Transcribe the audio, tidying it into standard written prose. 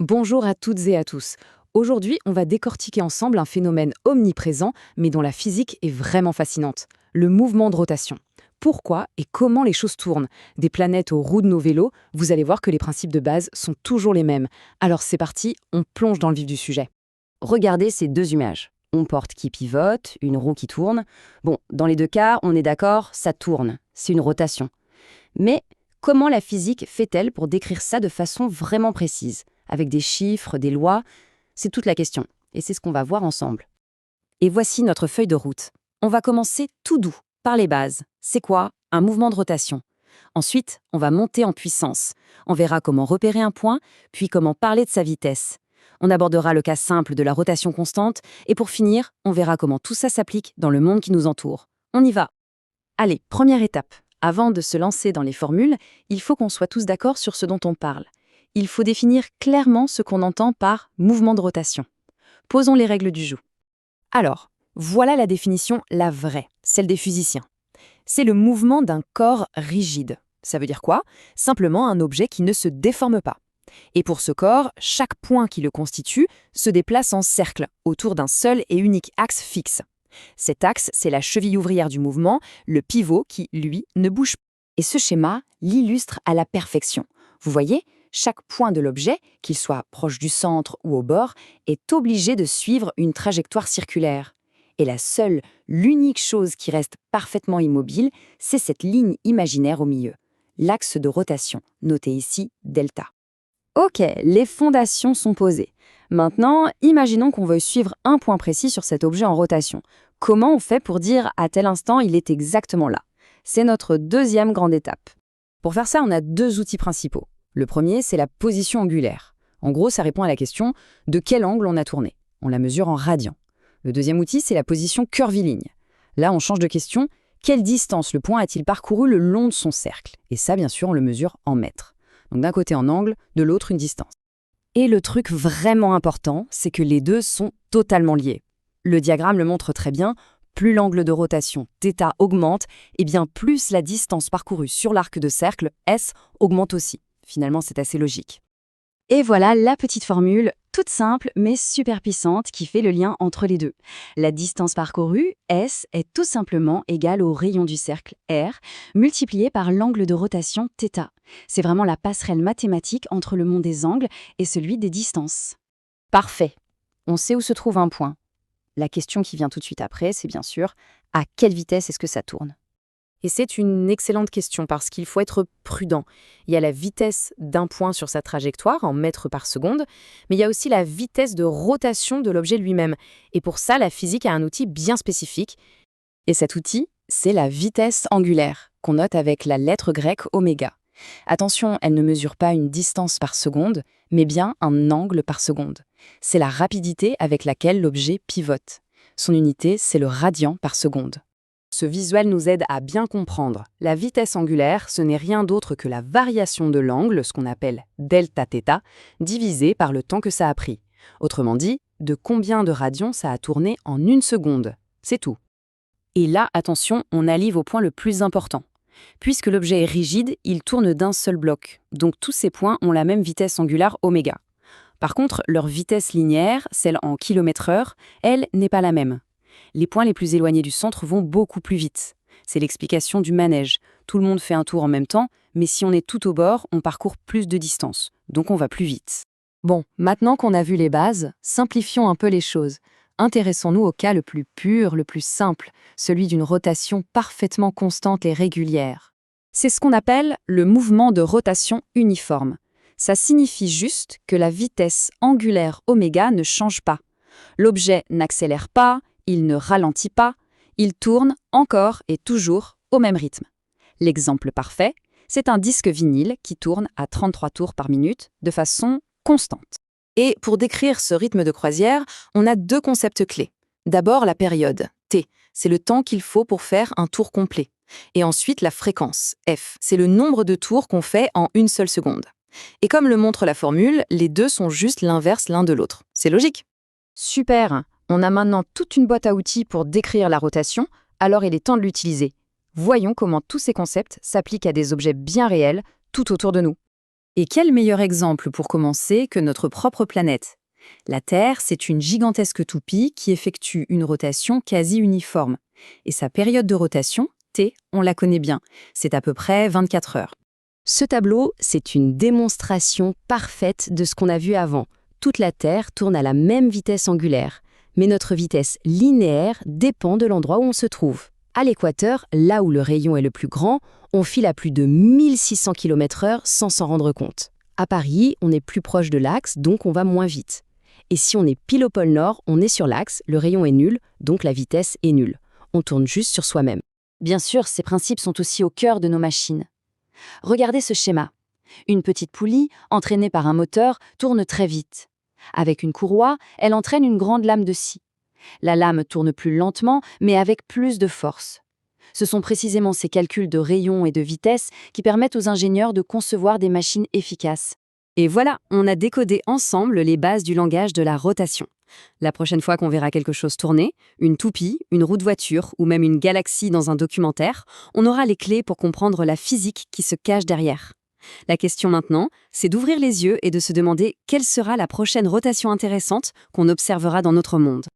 Bonjour à toutes et à tous. Aujourd'hui, on va décortiquer ensemble un phénomène omniprésent, mais dont la physique est vraiment fascinante, le mouvement de rotation. Pourquoi et comment les choses tournent? Des planètes aux roues de nos vélos, vous allez voir que les principes de base sont toujours les mêmes. Alors c'est parti, on plonge dans le vif du sujet. Regardez ces deux images. On porte qui pivote, une roue qui tourne. Bon, dans les deux cas, on est d'accord, ça tourne. C'est une rotation. Mais comment la physique fait-elle pour décrire ça de façon vraiment précise? Avec des chiffres, des lois? C'est toute la question. Et c'est ce qu'on va voir ensemble. Et voici notre feuille de route. On va commencer tout doux, par les bases. C'est quoi? Un mouvement de rotation. Ensuite, on va monter en puissance. On verra comment repérer un point, puis comment parler de sa vitesse. On abordera le cas simple de la rotation constante, et pour finir, on verra comment tout ça s'applique dans le monde qui nous entoure. On y va. Allez, première étape. Avant de se lancer dans les formules, il faut qu'on soit tous d'accord sur ce dont on parle. Il faut définir clairement ce qu'on entend par mouvement de rotation. Posons les règles du jeu. Alors, voilà la définition, la vraie, celle des physiciens. C'est le mouvement d'un corps rigide. Ça veut dire quoi? Simplement un objet qui ne se déforme pas. Et pour ce corps, chaque point qui le constitue se déplace en cercle, autour d'un seul et unique axe fixe. Cet axe, c'est la cheville ouvrière du mouvement, le pivot qui, lui, ne bouge pas. Et ce schéma l'illustre à la perfection. Vous voyez, chaque point de l'objet, qu'il soit proche du centre ou au bord, est obligé de suivre une trajectoire circulaire. Et l'unique chose qui reste parfaitement immobile, c'est cette ligne imaginaire au milieu, l'axe de rotation, noté ici delta. Ok, les fondations sont posées. Maintenant, imaginons qu'on veuille suivre un point précis sur cet objet en rotation. Comment on fait pour dire à tel instant il est exactement là? C'est notre deuxième grande étape. Pour faire ça, on a deux outils principaux. Le premier, c'est la position angulaire. En gros, ça répond à la question de quel angle on a tourné. On la mesure en radians. Le deuxième outil, c'est la position curviligne. Là, on change de question. Quelle distance le point a-t-il parcouru le long de son cercle? Et ça, bien sûr, on le mesure en mètres. Donc d'un côté en angle, de l'autre une distance. Et le truc vraiment important, c'est que les deux sont totalement liés. Le diagramme le montre très bien, plus l'angle de rotation θ augmente, et bien plus la distance parcourue sur l'arc de cercle S augmente aussi. Finalement, c'est assez logique. Et voilà la petite formule, toute simple mais super puissante, qui fait le lien entre les deux. La distance parcourue, S, est tout simplement égale au rayon du cercle, R, multiplié par l'angle de rotation, θ. C'est vraiment la passerelle mathématique entre le monde des angles et celui des distances. Parfait. On sait où se trouve un point. La question qui vient tout de suite après, c'est bien sûr, à quelle vitesse est-ce que ça tourne? Et c'est une excellente question parce qu'il faut être prudent. Il y a la vitesse d'un point sur sa trajectoire en mètres par seconde, mais il y a aussi la vitesse de rotation de l'objet lui-même. Et pour ça, la physique a un outil bien spécifique. Et cet outil, c'est la vitesse angulaire, qu'on note avec la lettre grecque oméga. Attention, elle ne mesure pas une distance par seconde, mais bien un angle par seconde. C'est la rapidité avec laquelle l'objet pivote. Son unité, c'est le radian par seconde. Ce visuel nous aide à bien comprendre. La vitesse angulaire, ce n'est rien d'autre que la variation de l'angle, ce qu'on appelle delta θ, divisée par le temps que ça a pris. Autrement dit, de combien de radians ça a tourné en une seconde. C'est tout. Et là, attention, on arrive au point le plus important. Puisque l'objet est rigide, il tourne d'un seul bloc. Donc tous ces points ont la même vitesse angulaire oméga. Par contre, leur vitesse linéaire, celle en km/h, elle n'est pas la même. Les points les plus éloignés du centre vont beaucoup plus vite. C'est l'explication du manège. Tout le monde fait un tour en même temps, mais si on est tout au bord, on parcourt plus de distance. Donc on va plus vite. Bon, maintenant qu'on a vu les bases, simplifions un peu les choses. Intéressons-nous au cas le plus pur, le plus simple, celui d'une rotation parfaitement constante et régulière. C'est ce qu'on appelle le mouvement de rotation uniforme. Ça signifie juste que la vitesse angulaire oméga ne change pas. L'objet n'accélère pas, il ne ralentit pas, il tourne encore et toujours au même rythme. L'exemple parfait, c'est un disque vinyle qui tourne à 33 tours par minute de façon constante. Et pour décrire ce rythme de croisière, on a deux concepts clés. D'abord la période, T, c'est le temps qu'il faut pour faire un tour complet. Et ensuite la fréquence, F, c'est le nombre de tours qu'on fait en une seule seconde. Et comme le montre la formule, les deux sont juste l'inverse l'un de l'autre. C'est logique. Super! On a maintenant toute une boîte à outils pour décrire la rotation, alors il est temps de l'utiliser. Voyons comment tous ces concepts s'appliquent à des objets bien réels tout autour de nous. Et quel meilleur exemple pour commencer que notre propre planète? La Terre, c'est une gigantesque toupie qui effectue une rotation quasi uniforme. Et sa période de rotation, T, on la connaît bien, c'est à peu près 24 heures. Ce tableau, c'est une démonstration parfaite de ce qu'on a vu avant. Toute la Terre tourne à la même vitesse angulaire, mais notre vitesse linéaire dépend de l'endroit où on se trouve. À l'équateur, là où le rayon est le plus grand, on file à plus de 1600 km/h sans s'en rendre compte. À Paris, on est plus proche de l'axe, donc on va moins vite. Et si on est pile au pôle Nord, on est sur l'axe, le rayon est nul, donc la vitesse est nulle. On tourne juste sur soi-même. Bien sûr, ces principes sont aussi au cœur de nos machines. Regardez ce schéma. Une petite poulie, entraînée par un moteur, tourne très vite. Avec une courroie, elle entraîne une grande lame de scie. La lame tourne plus lentement, mais avec plus de force. Ce sont précisément ces calculs de rayon et de vitesse qui permettent aux ingénieurs de concevoir des machines efficaces. Et voilà, on a décodé ensemble les bases du langage de la rotation. La prochaine fois qu'on verra quelque chose tourner, une toupie, une roue de voiture ou même une galaxie dans un documentaire, on aura les clés pour comprendre la physique qui se cache derrière. La question maintenant, c'est d'ouvrir les yeux et de se demander quelle sera la prochaine rotation intéressante qu'on observera dans notre monde.